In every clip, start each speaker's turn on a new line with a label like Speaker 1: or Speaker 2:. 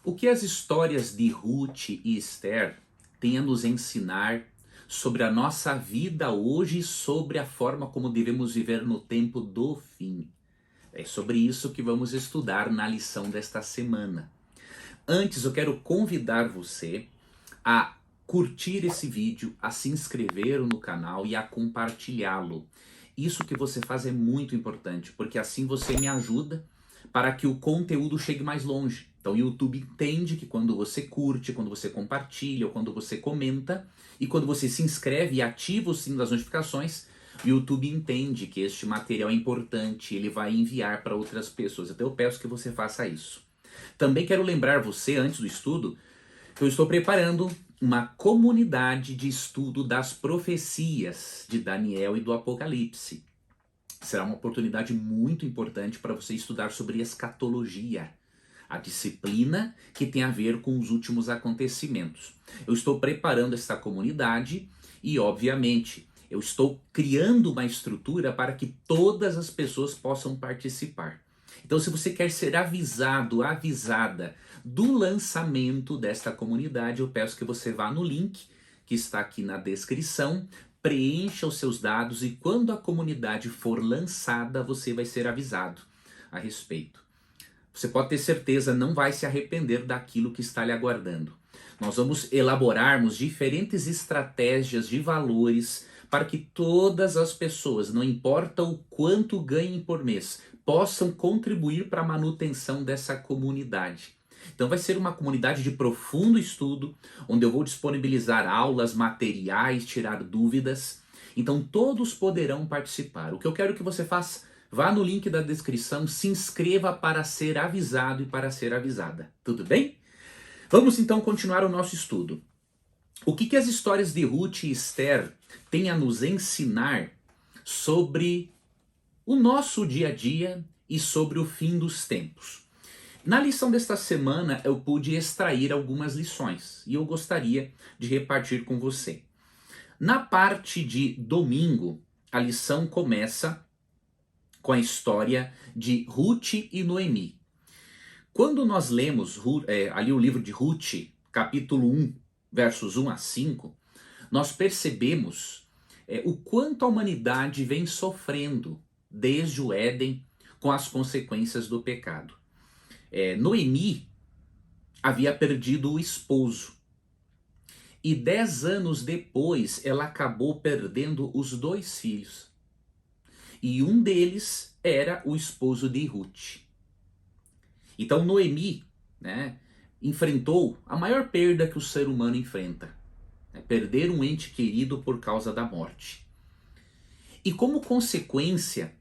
Speaker 1: O que as histórias de Ruth e Esther têm a nos ensinar sobre a nossa vida hoje e sobre a forma como devemos viver no tempo do fim? É sobre isso que vamos estudar na lição desta semana. Antes, eu quero convidar você a curtir esse vídeo, a se inscrever no canal e a compartilhá-lo. Isso que você faz é muito importante, porque assim você me ajuda para que o conteúdo chegue mais longe. Então o YouTube entende que quando você curte, quando você compartilha, ou quando você comenta, e quando você se inscreve e ativa o sino das notificações, o YouTube entende que este material é importante, ele vai enviar para outras pessoas. Então eu peço que você faça isso. Também quero lembrar você, antes do estudo, que eu estou preparando uma comunidade de estudo das profecias de Daniel e do Apocalipse. Será uma oportunidade muito importante para você estudar sobre escatologia, a disciplina que tem a ver com os últimos acontecimentos. Eu estou preparando essa comunidade e, obviamente, eu estou criando uma estrutura para que todas as pessoas possam participar. Então, se você quer ser avisado, avisada do lançamento desta comunidade, eu peço que você vá no link que está aqui na descrição, preencha os seus dados e quando a comunidade for lançada, você vai ser avisado a respeito. Você pode ter certeza, não vai se arrepender daquilo que está lhe aguardando. Nós vamos elaborarmos diferentes estratégias de valores para que todas as pessoas, não importa o quanto ganhem por mês, possam contribuir para a manutenção dessa comunidade. Então vai ser uma comunidade de profundo estudo, onde eu vou disponibilizar aulas, materiais, tirar dúvidas. Então todos poderão participar. O que eu quero que você faça, vá no link da descrição, se inscreva para ser avisado e para ser avisada. Tudo bem? Vamos então continuar o nosso estudo. O que as histórias de Ruth e Esther têm a nos ensinar sobre o nosso dia a dia e sobre o fim dos tempos? Na lição desta semana eu pude extrair algumas lições e eu gostaria de repartir com você. Na parte de domingo, a lição começa com a história de Ruth e Noemi. Quando nós lemos ali o livro de Ruth, capítulo 1, versos 1 a 5, nós percebemos o quanto a humanidade vem sofrendo desde o Éden com as consequências do pecado. Noemi havia perdido o esposo e 10 anos depois ela acabou perdendo os 2 filhos. E um deles era o esposo de Ruth. Então Noemi, enfrentou a maior perda que o ser humano enfrenta, perder um ente querido por causa da morte. E como consequência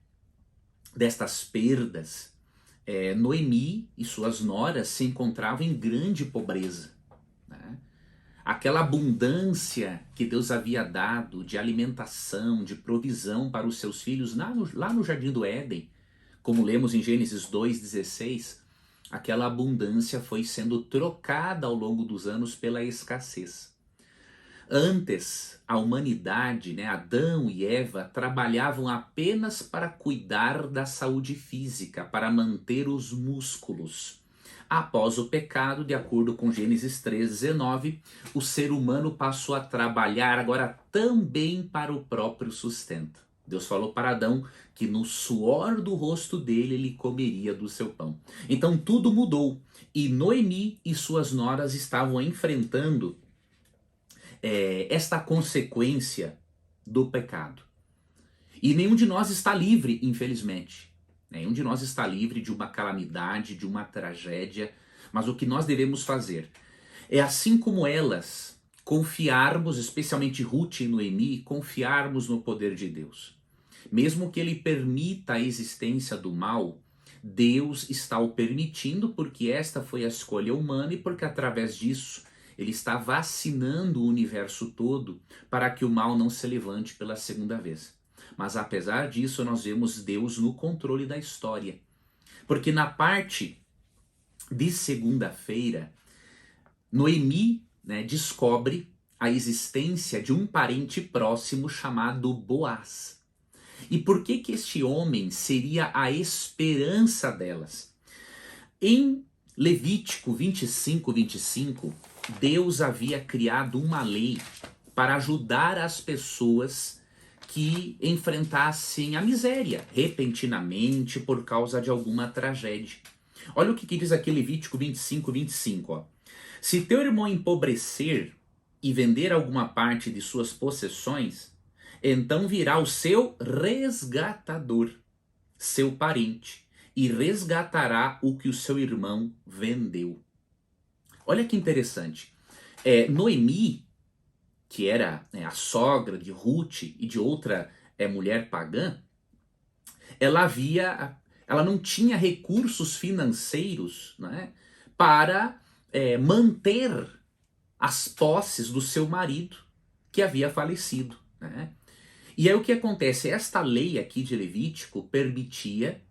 Speaker 1: destas perdas, Noemi e suas noras se encontravam em grande pobreza. Aquela abundância que Deus havia dado de alimentação, de provisão para os seus filhos lá no Jardim do Éden, como lemos em Gênesis 2,16, aquela abundância foi sendo trocada ao longo dos anos pela escassez. Antes, a humanidade, Adão e Eva, trabalhavam apenas para cuidar da saúde física, para manter os músculos. Após o pecado, de acordo com Gênesis 3,19, o ser humano passou a trabalhar agora também para o próprio sustento. Deus falou para Adão que no suor do rosto dele ele comeria do seu pão. Então tudo mudou e Noemi e suas noras estavam enfrentando esta consequência do pecado. E nenhum de nós está livre, infelizmente. Nenhum de nós está livre de uma calamidade, de uma tragédia, mas o que nós devemos fazer é, assim como elas, confiarmos, especialmente Ruth e Noemi, confiarmos no poder de Deus. Mesmo que ele permita a existência do mal, Deus está o permitindo porque esta foi a escolha humana e porque através disso ele está vacinando o universo todo para que o mal não se levante pela segunda vez. Mas apesar disso, nós vemos Deus no controle da história. Porque na parte de segunda-feira, Noemi descobre a existência de um parente próximo chamado Boaz. E por que este homem seria a esperança delas? Em Levítico 25, Deus havia criado uma lei para ajudar as pessoas que enfrentassem a miséria repentinamente por causa de alguma tragédia. Olha o que diz aqui Levítico 25, ó. Se teu irmão empobrecer e vender alguma parte de suas possessões, então virá o seu resgatador, seu parente, e resgatará o que o seu irmão vendeu. Olha que interessante. Noemi, que era a sogra de Ruth e de outra mulher pagã, ela não tinha recursos financeiros, né, para manter as posses do seu marido que havia falecido, né? E aí o que acontece? Esta lei aqui de Levítico permitia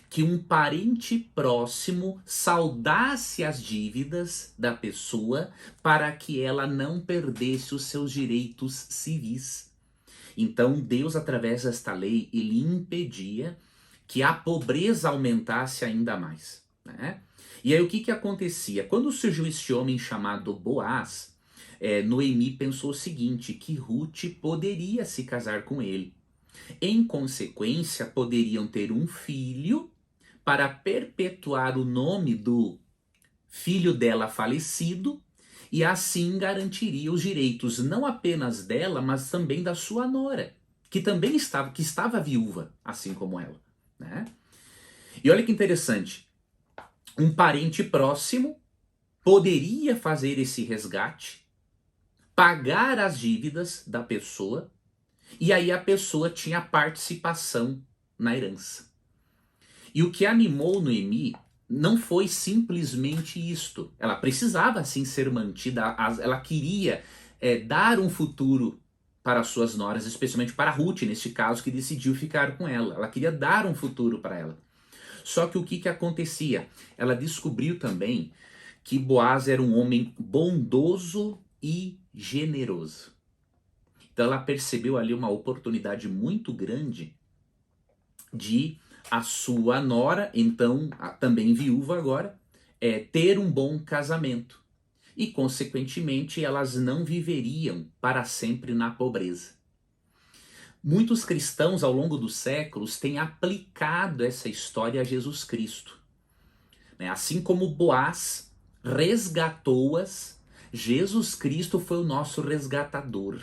Speaker 1: que um parente próximo saudasse as dívidas da pessoa para que ela não perdesse os seus direitos civis. Então Deus, através desta lei, ele impedia que a pobreza aumentasse ainda mais, né? E aí o que acontecia? Quando surgiu este homem chamado Boaz, Noemi pensou o seguinte, que Ruth poderia se casar com ele. Em consequência, poderiam ter um filho para perpetuar o nome do filho dela falecido e assim garantiria os direitos não apenas dela, mas também da sua nora, que também estava viúva, assim como ela, né? E olha que interessante, um parente próximo poderia fazer esse resgate, pagar as dívidas da pessoa, e aí a pessoa tinha participação na herança. E o que animou Noemi não foi simplesmente isto. Ela precisava sim ser mantida, ela queria dar um futuro para suas noras, especialmente para Ruth, neste caso, que decidiu ficar com ela. Ela queria dar um futuro para ela. Só que o que acontecia? Ela descobriu também que Boaz era um homem bondoso e generoso. Então ela percebeu ali uma oportunidade muito grande de a sua nora, então também viúva agora, ter um bom casamento. E, consequentemente, elas não viveriam para sempre na pobreza. Muitos cristãos, ao longo dos séculos, têm aplicado essa história a Jesus Cristo. Assim como Boaz resgatou-as, Jesus Cristo foi o nosso resgatador.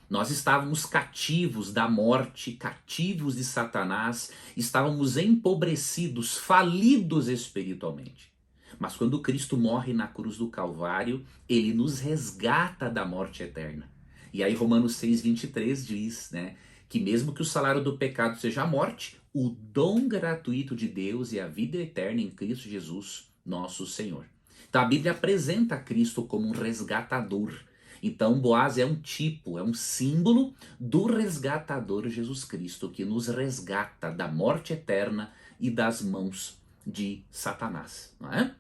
Speaker 1: Nós estávamos cativos da morte, cativos de Satanás, estávamos empobrecidos, falidos espiritualmente. Mas quando Cristo morre na cruz do Calvário, ele nos resgata da morte eterna. E aí Romanos 6,23 diz, né, que mesmo que o salário do pecado seja a morte, o dom gratuito de Deus é a vida eterna em Cristo Jesus, nosso Senhor. Então a Bíblia apresenta Cristo como um resgatador. Então Boaz é um tipo, é um símbolo do resgatador Jesus Cristo, que nos resgata da morte eterna e das mãos de Satanás, não é?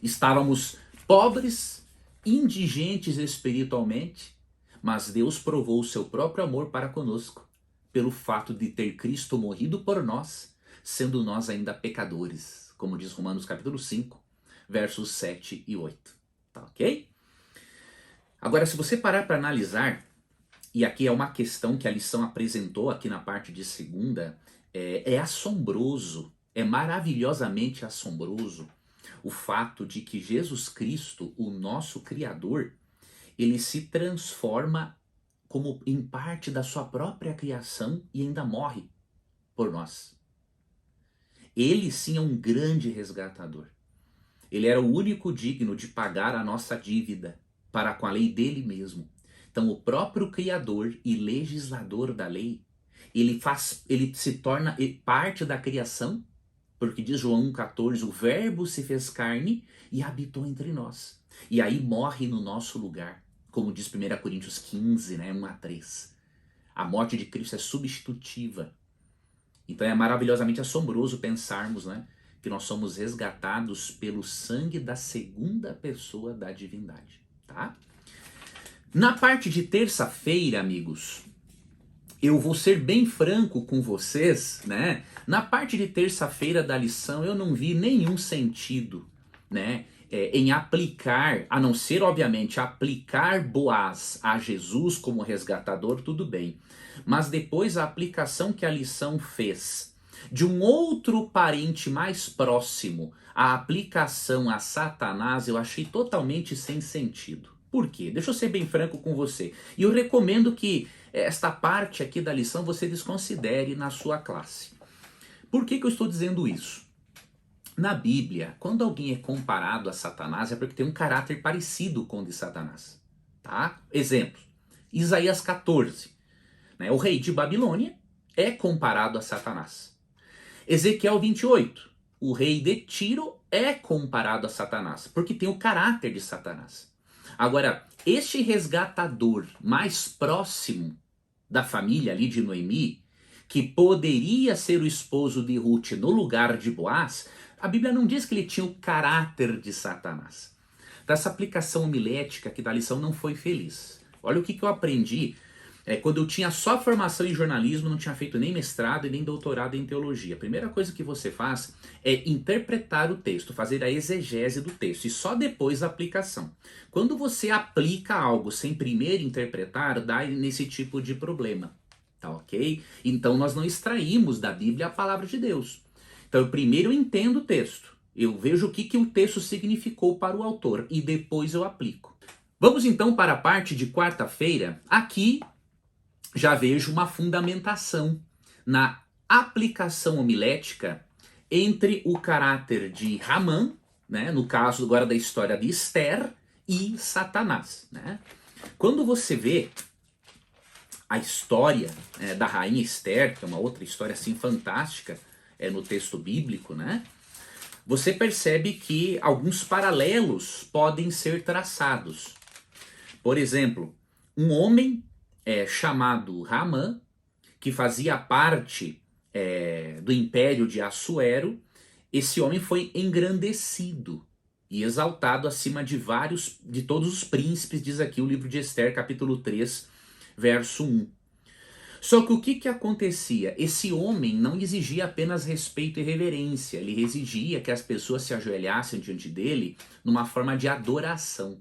Speaker 1: Estávamos pobres, indigentes espiritualmente, mas Deus provou o seu próprio amor para conosco, pelo fato de ter Cristo morrido por nós, sendo nós ainda pecadores, como diz Romanos capítulo 5, versos 7 e 8. Tá ok? Agora, se você parar para analisar, e aqui é uma questão que a lição apresentou aqui na parte de segunda, é assombroso, é maravilhosamente assombroso o fato de que Jesus Cristo, o nosso Criador, ele se transforma como em parte da sua própria criação e ainda morre por nós. Ele sim é um grande resgatador. Ele era o único digno de pagar a nossa dívida para com a lei dele mesmo. Então o próprio Criador e legislador da lei, ele se torna parte da criação, porque diz João 1,14, o verbo se fez carne e habitou entre nós. E aí morre no nosso lugar, como diz 1 Coríntios 15, né, 1-3. A morte de Cristo é substitutiva. Então é maravilhosamente assombroso pensarmos, né, que nós somos resgatados pelo sangue da segunda pessoa da divindade, tá? Na parte de terça-feira, amigos, eu vou ser bem franco com vocês, né? Na parte de terça-feira da lição eu não vi nenhum sentido, né? Em aplicar, a não ser obviamente aplicar Boaz a Jesus como resgatador, tudo bem. Mas depois a aplicação que a lição fez de um outro parente mais próximo, a aplicação a Satanás, eu achei totalmente sem sentido. Por quê? Deixa eu ser bem franco com você. E eu recomendo que esta parte aqui da lição você desconsidere na sua classe. Por que eu estou dizendo isso? Na Bíblia, quando alguém é comparado a Satanás, é porque tem um caráter parecido com o de Satanás. Tá? Exemplo, Isaías 14. Né? O rei de Babilônia é comparado a Satanás. Ezequiel 28. O rei de Tiro é comparado a Satanás, porque tem o caráter de Satanás. Agora, este resgatador mais próximo da família ali de Noemi, que poderia ser o esposo de Ruth no lugar de Boaz, a Bíblia não diz que ele tinha o caráter de Satanás. Então, essa aplicação homilética aqui da lição não foi feliz. Olha o que eu aprendi quando eu tinha só formação em jornalismo, não tinha feito nem mestrado e nem doutorado em teologia. A primeira coisa que você faz é interpretar o texto, fazer a exegese do texto e só depois a aplicação. Quando você aplica algo sem primeiro interpretar, dá nesse tipo de problema, tá ok? Então nós não extraímos da Bíblia a palavra de Deus. Então primeiro eu entendo o texto, eu vejo o que o texto significou para o autor e depois eu aplico. Vamos então para a parte de quarta-feira. Aqui já vejo uma fundamentação na aplicação homilética entre o caráter de Ramã, né, no caso agora da história de Esther, e Satanás. Né? Quando você vê a história da rainha Esther, que é uma outra história assim fantástica no texto bíblico, né, você percebe que alguns paralelos podem ser traçados. Por exemplo, um homem chamado Ramã, que fazia parte do império de Assuero, esse homem foi engrandecido e exaltado acima de todos os príncipes, diz aqui o livro de Esther, capítulo 3, verso 1. Só que o que acontecia? Esse homem não exigia apenas respeito e reverência, ele exigia que as pessoas se ajoelhassem diante dele numa forma de adoração.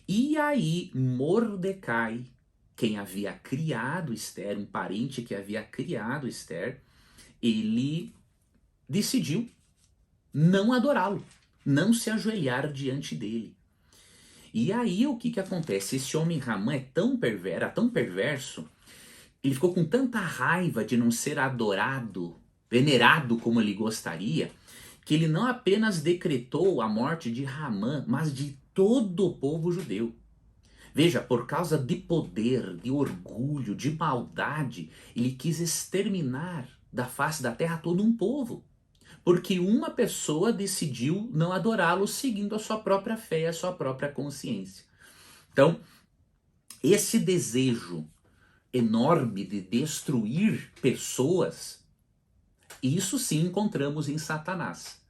Speaker 1: E aí Mordecai, quem havia criado Esther, um parente que havia criado Esther, ele decidiu não adorá-lo, não se ajoelhar diante dele. E aí o que acontece? Esse homem Ramã é tão perverso, ele ficou com tanta raiva de não ser adorado, venerado como ele gostaria, que ele não apenas decretou a morte de Ramã, mas de todo o povo judeu. Veja, por causa de poder, de orgulho, de maldade, ele quis exterminar da face da terra todo um povo. Porque uma pessoa decidiu não adorá-lo seguindo a sua própria fé e a sua própria consciência. Então, esse desejo enorme de destruir pessoas, isso sim encontramos em Satanás.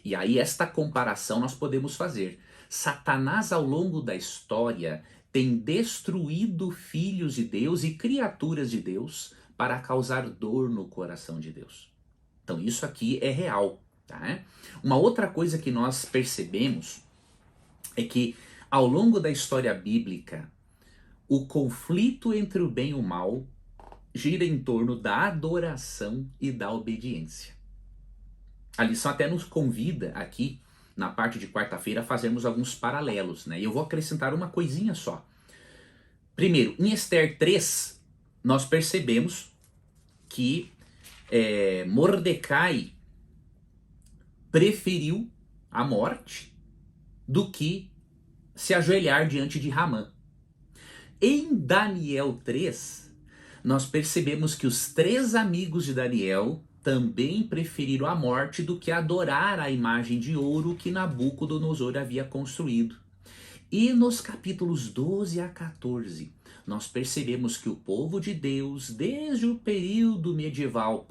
Speaker 1: E aí esta comparação nós podemos fazer. Satanás ao longo da história tem destruído filhos de Deus e criaturas de Deus para causar dor no coração de Deus. Então isso aqui é real. Tá? Uma outra coisa que nós percebemos é que ao longo da história bíblica, o conflito entre o bem e o mal gira em torno da adoração e da obediência. A lição até nos convida aqui, na parte de quarta-feira, a fazermos alguns paralelos, né? E eu vou acrescentar uma coisinha só. Primeiro, em Esther 3, nós percebemos que Mordecai preferiu a morte do que se ajoelhar diante de Ramã. Em Daniel 3, nós percebemos que os 3 amigos de Daniel também preferiram a morte do que adorar a imagem de ouro que Nabucodonosor havia construído. E nos capítulos 12 a 14, nós percebemos que o povo de Deus, desde o período medieval,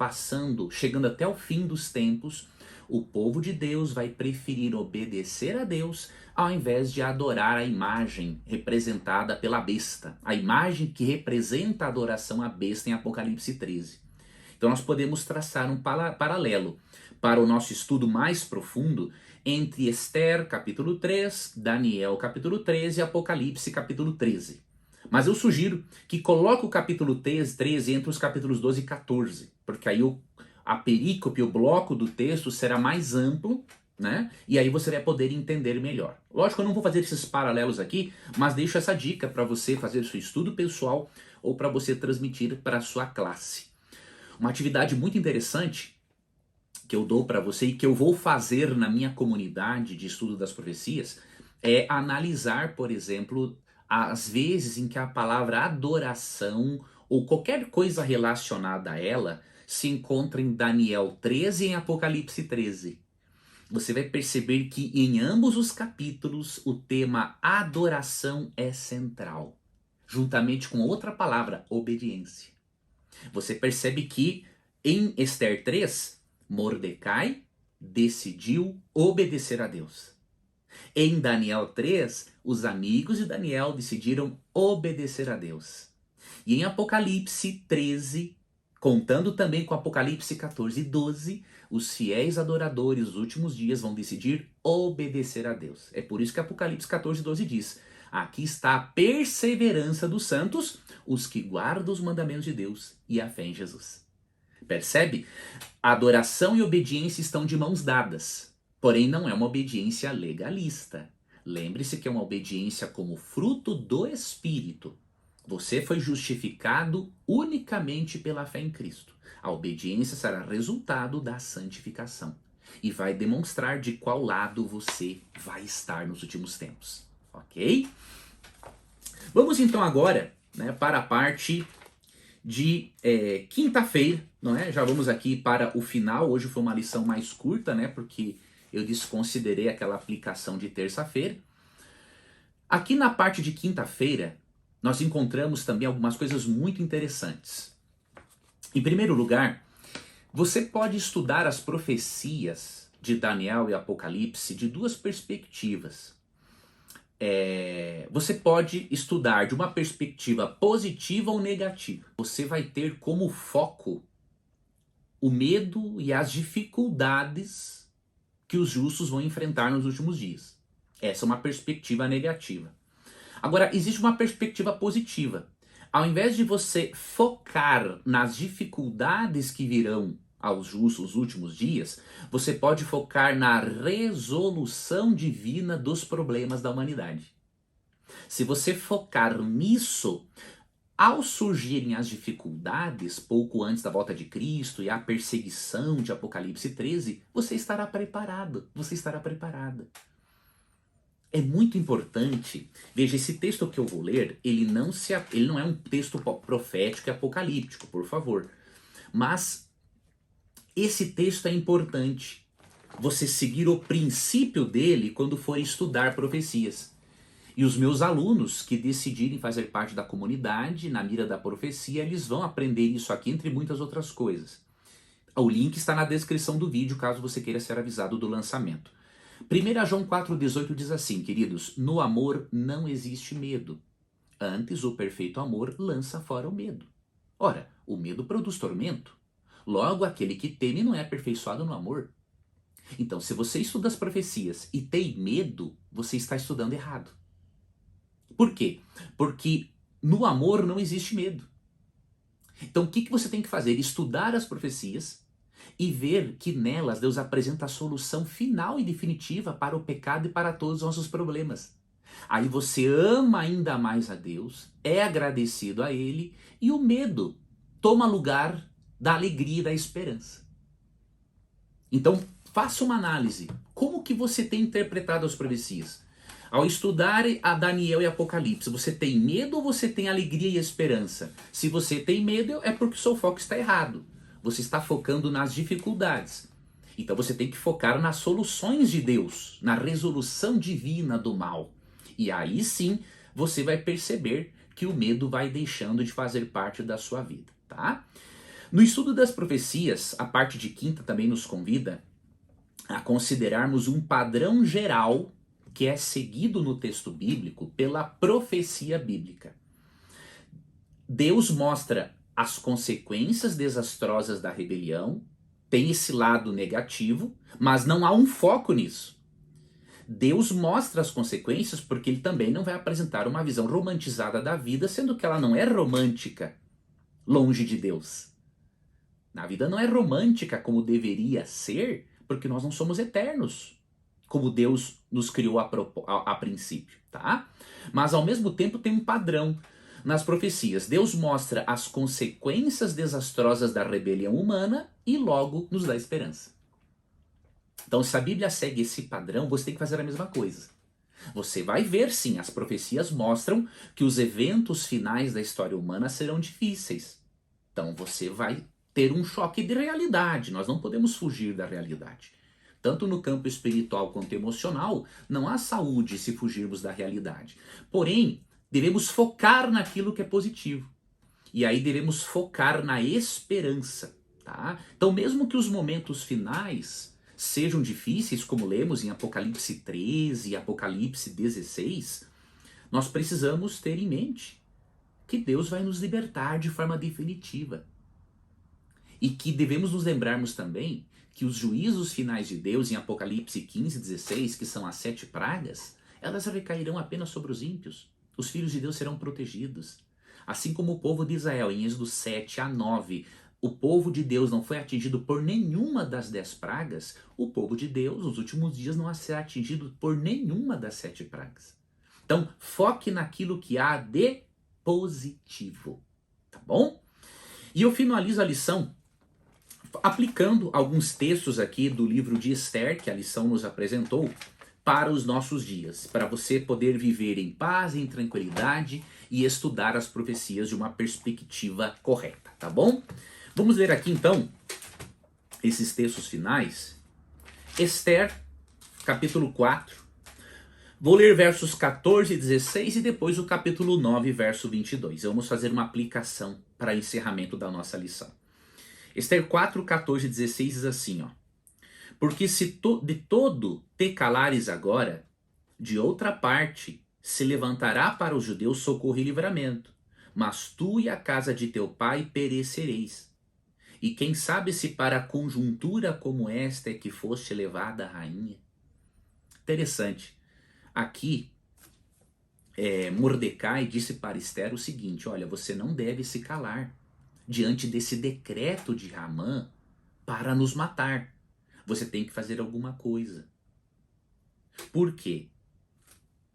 Speaker 1: chegando até o fim dos tempos, O povo de Deus vai preferir obedecer a Deus ao invés de adorar a imagem representada pela besta, a imagem que representa a adoração à besta em Apocalipse 13. Então nós podemos traçar um paralelo para o nosso estudo mais profundo entre Esther capítulo 3, Daniel capítulo 13 e Apocalipse capítulo 13. Mas eu sugiro que coloque o capítulo 13 entre os capítulos 12 e 14, porque aí a perícope, o bloco do texto será mais amplo, né? E aí você vai poder entender melhor. Lógico, eu não vou fazer esses paralelos aqui, mas deixo essa dica para você fazer seu estudo pessoal ou para você transmitir para a sua classe. Uma atividade muito interessante que eu dou para você e que eu vou fazer na minha comunidade de estudo das profecias é analisar, por exemplo, as vezes em que a palavra adoração ou qualquer coisa relacionada a ela se encontra em Daniel 13 e em Apocalipse 13. Você vai perceber que em ambos os capítulos o tema adoração é central, juntamente com outra palavra, obediência. Você percebe que em Esther 3, Mordecai decidiu obedecer a Deus. Em Daniel 3, os amigos de Daniel decidiram obedecer a Deus. E em Apocalipse 13, contando também com Apocalipse 14 e 12, os fiéis adoradores dos últimos dias vão decidir obedecer a Deus. É por isso que Apocalipse 14 e 12 diz: aqui está a perseverança dos santos, os que guardam os mandamentos de Deus e a fé em Jesus. Percebe? Adoração e obediência estão de mãos dadas, porém não é uma obediência legalista. Lembre-se que é uma obediência como fruto do Espírito. Você foi justificado unicamente pela fé em Cristo. A obediência será resultado da santificação e vai demonstrar de qual lado você vai estar nos últimos tempos. Ok? Vamos então agora, né, para a parte de quinta-feira, não é? Já vamos aqui para o final. Hoje foi uma lição mais curta, né? Porque eu desconsiderei aquela aplicação de terça-feira. Aqui na parte de quinta-feira, nós encontramos também algumas coisas muito interessantes. Em primeiro lugar, você pode estudar as profecias de Daniel e Apocalipse de duas perspectivas. Você pode estudar de uma perspectiva positiva ou negativa. Você vai ter como foco o medo e as dificuldades que os justos vão enfrentar nos últimos dias. Essa é uma perspectiva negativa. Agora, existe uma perspectiva positiva. Ao invés de você focar nas dificuldades que virão aos justos nos últimos dias, você pode focar na resolução divina dos problemas da humanidade. Se você focar nisso, ao surgirem as dificuldades pouco antes da volta de Cristo e a perseguição de Apocalipse 13, você estará preparado, você estará preparada. É muito importante, veja, esse texto que eu vou ler, ele não é um texto profético e apocalíptico, por favor. Mas esse texto é importante, você seguir o princípio dele quando for estudar profecias. E os meus alunos que decidirem fazer parte da comunidade, na mira da profecia, eles vão aprender isso aqui, entre muitas outras coisas. O link está na descrição do vídeo, caso você queira ser avisado do lançamento. 1 João 4,18 diz assim, queridos: no amor não existe medo. Antes, o perfeito amor lança fora o medo. Ora, o medo produz tormento. Logo, aquele que teme não é aperfeiçoado no amor. Então, se você estuda as profecias e tem medo, você está estudando errado. Por quê? Porque no amor não existe medo. Então, o que você tem que fazer? Estudar as profecias e ver que nelas Deus apresenta a solução final e definitiva para o pecado e para todos os nossos problemas. Aí você ama ainda mais a Deus, é agradecido a Ele e o medo toma lugar da alegria e da esperança. Então, faça uma análise. Como que você tem interpretado as profecias? Ao estudar a Daniel e Apocalipse, você tem medo ou você tem alegria e esperança? Se você tem medo, é porque o seu foco está errado. Você está focando nas dificuldades. Então você tem que focar nas soluções de Deus, na resolução divina do mal. E aí sim, você vai perceber que o medo vai deixando de fazer parte da sua vida, tá? No estudo das profecias, a parte de quinta também nos convida a considerarmos um padrão geral que é seguido no texto bíblico pela profecia bíblica. Deus mostra as consequências desastrosas da rebelião, tem esse lado negativo, mas não há um foco nisso. Deus mostra as consequências porque ele também não vai apresentar uma visão romantizada da vida, sendo que ela não é romântica, longe de Deus. A vida não é romântica como deveria ser, porque nós não somos eternos, como Deus nos criou a princípio, tá? Mas ao mesmo tempo tem um padrão nas profecias. Deus mostra as consequências desastrosas da rebelião humana e logo nos dá esperança. Então, se a Bíblia segue esse padrão, você tem que fazer a mesma coisa. Você vai ver, sim, as profecias mostram que os eventos finais da história humana serão difíceis. Então, você vai ter um choque de realidade. Nós não podemos fugir da realidade. Tanto no campo espiritual quanto emocional, não há saúde se fugirmos da realidade. Porém, devemos focar naquilo que é positivo. E aí devemos focar na esperança, tá? Então, mesmo que os momentos finais sejam difíceis, como lemos em Apocalipse 13 e Apocalipse 16, nós precisamos ter em mente que Deus vai nos libertar de forma definitiva. E que devemos nos lembrarmos também que os juízos finais de Deus em Apocalipse 15 e 16, que são as 7 pragas, elas recairão apenas sobre os ímpios. Os filhos de Deus serão protegidos. Assim como o povo de Israel, em Êxodo 7 a 9, o povo de Deus não foi atingido por nenhuma das 10 pragas, o povo de Deus, nos últimos dias, não será atingido por nenhuma das 7 pragas. Então, foque naquilo que há de positivo, tá bom? E eu finalizo a lição aplicando alguns textos aqui do livro de Esther, que a lição nos apresentou, para os nossos dias, para você poder viver em paz, em tranquilidade e estudar as profecias de uma perspectiva correta, tá bom? Vamos ler aqui então esses textos finais. Esther, capítulo 4. Vou ler versos 14 e 16 e depois o capítulo 9, verso 22. Vamos fazer uma aplicação para encerramento da nossa lição. Esther 4, 14 e 16 diz assim, ó. Porque se de todo te calares agora, de outra parte se levantará para os judeus socorro e livramento, mas tu e a casa de teu pai perecereis. E quem sabe se para conjuntura como esta é que foste levada a rainha? Interessante. Aqui, Mordecai disse para Esther o seguinte, olha, você não deve se calar diante desse decreto de Hamã para nos matar. Você tem que fazer alguma coisa. Por quê?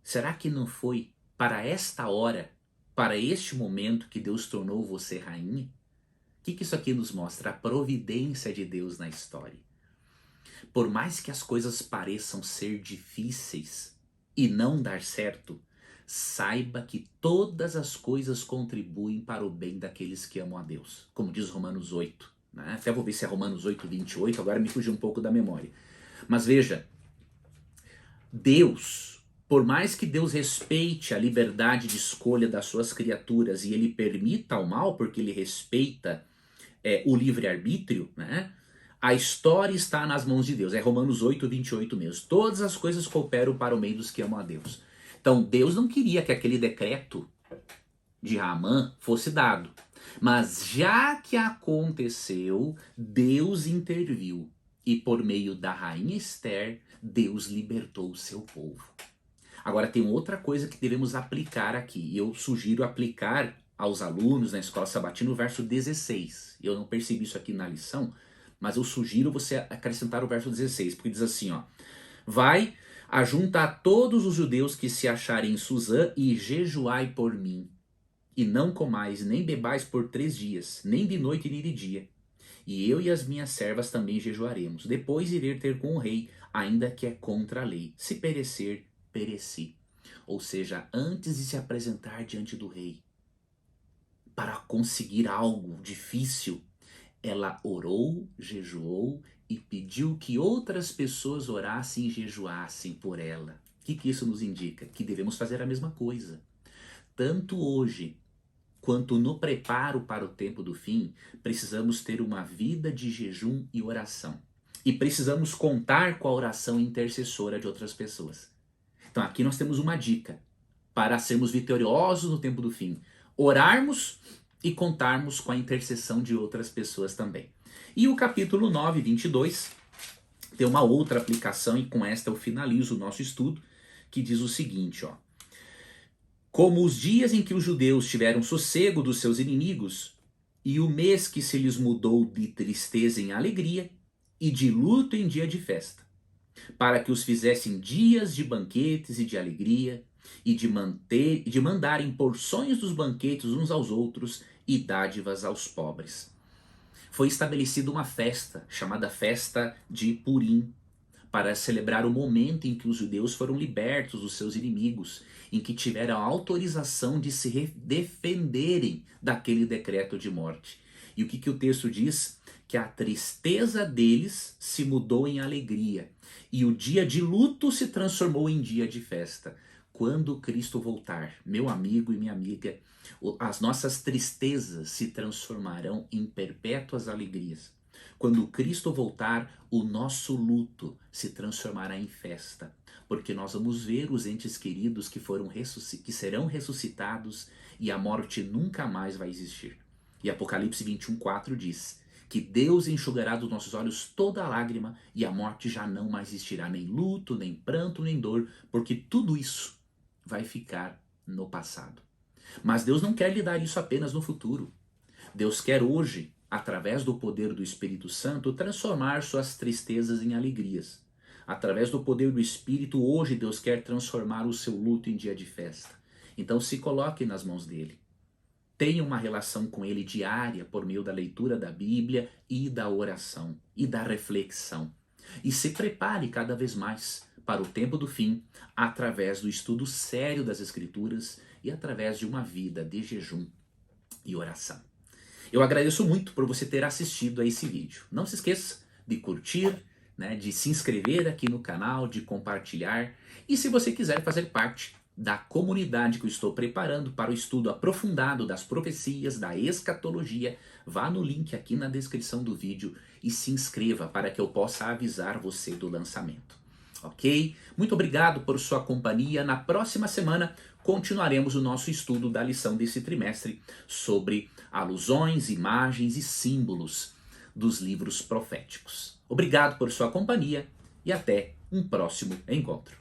Speaker 1: Será que não foi para esta hora, para este momento que Deus tornou você rainha? O que isso aqui nos mostra? A providência de Deus na história. Por mais que as coisas pareçam ser difíceis e não dar certo, saiba que todas as coisas contribuem para o bem daqueles que amam a Deus. Como diz Romanos 8. Né? Até vou ver se é Romanos 8, 28, agora me fugiu um pouco da memória. Mas veja, Deus, por mais que Deus respeite a liberdade de escolha das suas criaturas e ele permita o mal, porque ele respeita o livre-arbítrio, né? A história está nas mãos de Deus. É Romanos 8, 28 mesmo. Todas as coisas cooperam para o bem dos que amam a Deus. Então, Deus não queria que aquele decreto de Hamã fosse dado. Mas já que aconteceu, Deus interviu. E por meio da rainha Esther, Deus libertou o seu povo. Agora tem outra coisa que devemos aplicar aqui. E eu sugiro aplicar aos alunos na escola sabatina o verso 16. Eu não percebi isso aqui na lição, mas eu sugiro você acrescentar o verso 16, porque diz assim, ó. Vai, ajunta a todos os judeus que se acharem em Suzã e jejuai por mim. E não comais nem bebais por 3 dias, nem de noite nem de dia. E eu e as minhas servas também jejuaremos. Depois irei ter com o rei, ainda que é contra a lei. Se perecer, pereci. Ou seja, antes de se apresentar diante do rei, para conseguir algo difícil, ela orou, jejuou e pediu que outras pessoas orassem e jejuassem por ela. O que isso nos indica? Que devemos fazer a mesma coisa. Tanto hoje, quanto no preparo para o tempo do fim, precisamos ter uma vida de jejum e oração. e precisamos contar com a oração intercessora de outras pessoas. Então aqui nós temos uma dica para sermos vitoriosos no tempo do fim. Orarmos e contarmos com a intercessão de outras pessoas também. E o capítulo 9, 22, tem uma outra aplicação, e com esta eu finalizo o nosso estudo, que diz o seguinte, ó. Como os dias em que os judeus tiveram sossego dos seus inimigos, e o mês que se lhes mudou de tristeza em alegria, e de luto em dia de festa, para que os fizessem dias de banquetes e de alegria, e de mandarem porções dos banquetes uns aos outros e dádivas aos pobres. Foi estabelecida uma festa, chamada Festa de Purim, para celebrar o momento em que os judeus foram libertos dos seus inimigos, em que tiveram a autorização de se defenderem daquele decreto de morte. E o que o texto diz? Que a tristeza deles se mudou em alegria, e o dia de luto se transformou em dia de festa. Quando Cristo voltar, meu amigo e minha amiga, as nossas tristezas se transformarão em perpétuas alegrias. Quando Cristo voltar, o nosso luto se transformará em festa, porque nós vamos ver os entes queridos que serão ressuscitados, e a morte nunca mais vai existir. E Apocalipse 21:4 diz que Deus enxugará dos nossos olhos toda lágrima, e a morte já não mais existirá, nem luto, nem pranto, nem dor, porque tudo isso vai ficar no passado. Mas Deus não quer lhe dar isso apenas no futuro. Deus quer hoje, através do poder do Espírito Santo, transformar suas tristezas em alegrias. Através do poder do Espírito, hoje Deus quer transformar o seu luto em dia de festa. Então se coloque nas mãos dele. Tenha uma relação com ele diária por meio da leitura da Bíblia e da oração e da reflexão. E se prepare cada vez mais para o tempo do fim, através do estudo sério das Escrituras e através de uma vida de jejum e oração. Eu agradeço muito por você ter assistido a esse vídeo. Não se esqueça de curtir, de se inscrever aqui no canal, de compartilhar. E se você quiser fazer parte da comunidade que eu estou preparando para o estudo aprofundado das profecias, da escatologia, vá no link aqui na descrição do vídeo e se inscreva para que eu possa avisar você do lançamento. Ok? Muito obrigado por sua companhia. Na próxima semana continuaremos o nosso estudo da lição desse trimestre sobre alusões, imagens e símbolos dos livros proféticos. Obrigado por sua companhia e até um próximo encontro.